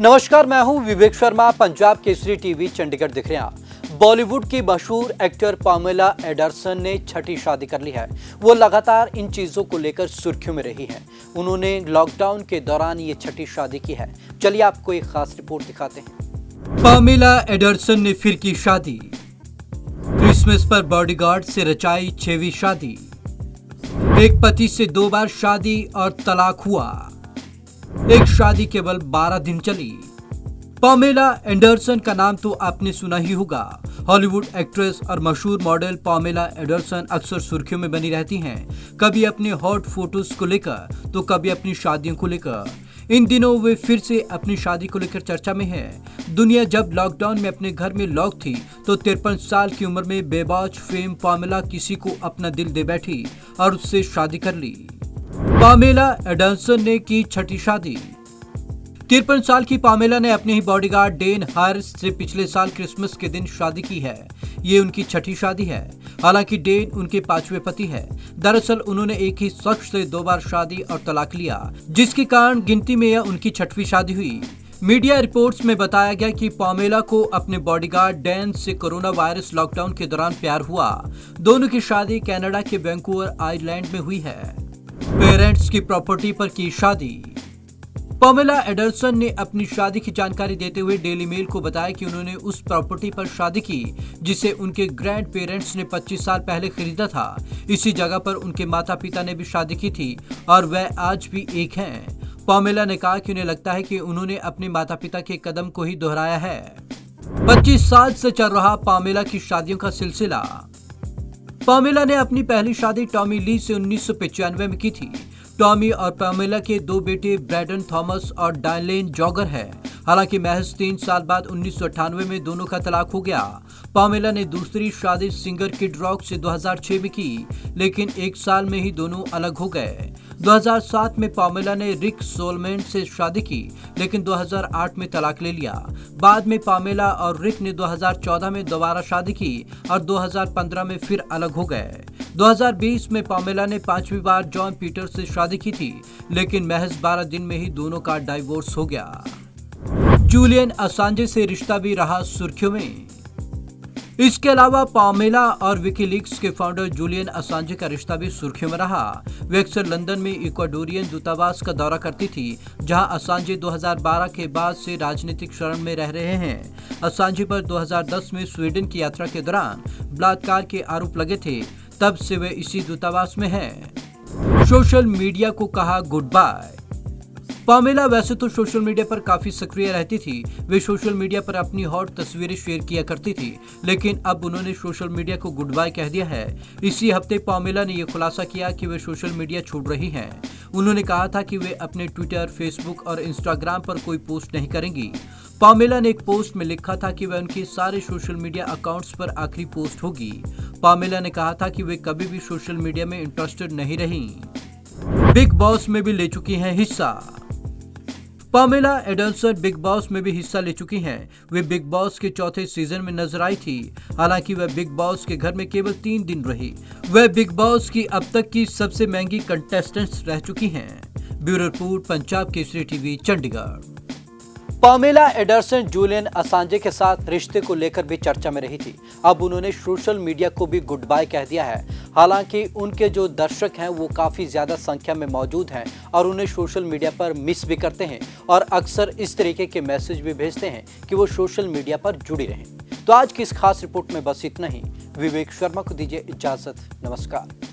नमस्कार, मैं हूं विवेक शर्मा। पंजाब केसरी टीवी चंडीगढ़ दिख रहे हैं आप। बॉलीवुड की मशहूर एक्टर पामेला एंडरसन ने छठी शादी कर ली है। वो लगातार इन चीजों को लेकर सुर्खियों में रही हैं। उन्होंने लॉकडाउन के दौरान ये छठी शादी की है। चलिए आपको एक खास रिपोर्ट दिखाते हैं। पामेला एंडरसन ने फिर की शादी। क्रिसमस पर बॉडीगार्ड से रचाई 6वीं शादी। एक पति से 2 बार शादी और तलाक हुआ। एक शादी केवल 12 दिन चली। पामेला एंडरसन का नाम तो आपने सुना ही होगा। हॉलीवुड एक्ट्रेस और मशहूर मॉडल पामेला एंडरसन अक्सर सुर्खियों में बनी रहती हैं, कभी अपने हॉट फोटोज को लेकर तो कभी अपनी शादियों को लेकर। इन दिनों वे फिर से अपनी शादी को लेकर चर्चा में है। दुनिया जब लॉकडाउन में अपने घर में लॉक थी तो 53 साल की उम्र में बेबाज फेम पामेला किसी को अपना दिल दे बैठी और उससे शादी कर ली। पामेला एंडरसन ने की छठी शादी। 53 साल की पामेला ने अपने ही बॉडीगार्ड डेन हार्स से पिछले साल क्रिसमस के दिन शादी की है। ये उनकी छठी शादी है। हालांकि डेन उनके 5वें पति है। दरअसल उन्होंने एक ही शख्स से 2 बार शादी और तलाक लिया, जिसके कारण गिनती में यह उनकी छठवीं शादी हुई। मीडिया रिपोर्ट्स में बताया गया कि पामेला को अपने बॉडीगार्ड डैन से कोरोना वायरस लॉकडाउन के दौरान प्यार हुआ। दोनों की शादी कनाडा के वैंकूवर आइलैंड में हुई है। पेरेंट्स की प्रॉपर्टी पर की शादी। पामेला एंडरसन ने अपनी शादी की जानकारी देते हुए डेली मेल को बताया कि उन्होंने उस प्रॉपर्टी पर शादी की जिसे उनके ग्रैंड पेरेंट्स ने 25 साल पहले खरीदा था। इसी जगह पर उनके माता पिता ने भी शादी की थी और वह आज भी एक हैं। पामेला ने कहा कि उन्हें लगता है कि उन्होंने अपने माता पिता के कदम को ही दोहराया है। 25 साल से चल रहा पामेला की शादियों का सिलसिला। पामेला ने अपनी पहली शादी टॉमी ली से 1995 में की थी। टॉमी और पामेला के 2 बेटे ब्रैडन थॉमस और डायलेन जॉगर है। हालांकि महज 3 साल बाद 1998 में दोनों का तलाक हो गया। पामेला ने दूसरी शादी सिंगर किड रॉक से 2006 में की, लेकिन 1 साल में ही दोनों अलग हो गए। 2007 में पामेला ने रिक सोलमैन से शादी की, लेकिन 2008 में तलाक ले लिया। बाद में पामेला और रिक ने 2014 में दोबारा शादी की और 2015 में फिर अलग हो गए। 2020 में पामेला ने 5वीं बार जॉन पीटर से शादी की थी, लेकिन महज 12 दिन में ही दोनों का डाइवोर्स हो गया। जूलियन असांजे से रिश्ता भी रहा सुर्खियों में। इसके अलावा पामेला और विकीलीक्स के फाउंडर जूलियन असांजे का रिश्ता भी सुर्खियों में रहा। वे अक्सर लंदन में इक्वाडोरियन दूतावास का दौरा करती थी, जहां असांजे 2012 के बाद से राजनीतिक शरण में रह रहे हैं। असांजे पर 2010 में स्वीडन की यात्रा के दौरान बलात्कार के आरोप लगे थे, तब से वे इसी दूतावास में हैं। सोशल मीडिया को कहा गुड बाय। पामेला वैसे तो सोशल मीडिया पर काफी सक्रिय रहती थी। वे सोशल मीडिया पर अपनी हॉट तस्वीरें शेयर किया करती थी, लेकिन अब उन्होंने सोशल मीडिया को गुड बाय कह दिया है। इसी हफ्ते पामेला ने यह खुलासा किया कि वे सोशल मीडिया छोड़ रही हैं। उन्होंने कहा था कि वे अपने ट्विटर, फेसबुक और इंस्टाग्राम पर कोई पोस्ट नहीं करेंगी। पामेला ने एक पोस्ट में लिखा था कि वह उनके सारे सोशल मीडिया अकाउंट्स पर आखिरी पोस्ट होगी। पामेला ने कहा था कि वे कभी भी सोशल मीडिया में इंटरेस्टेड नहीं रहीं। बिग बॉस में भी ले चुकी हैं हिस्सा। पामेला एंडरसन बिग बॉस में भी हिस्सा ले चुकी हैं। वे बिग बॉस के 4थे सीजन में नजर आई थी। हालांकि वह बिग बॉस के घर में केवल 3 दिन रही। वह बिग बॉस की अब तक की सबसे महंगी कंटेस्टेंट्स रह चुकी हैं। Bureau report, Punjab Kesari TV Chandigarh. Pamela Anderson Julian Assange के साथ रिश्ते को लेकर भी चर्चा में रही थी। अब उन्होंने सोशल मीडिया को भी गुड बाय कह दिया है। हालांकि उनके जो दर्शक हैं वो काफ़ी ज़्यादा संख्या में मौजूद हैं और उन्हें सोशल मीडिया पर मिस भी करते हैं और अक्सर इस तरीके के मैसेज भी भेजते हैं कि वो सोशल मीडिया पर जुड़ी रहें। तो आज की इस खास रिपोर्ट में बस इतना ही। विवेक शर्मा को दीजिए इजाज़त। नमस्कार।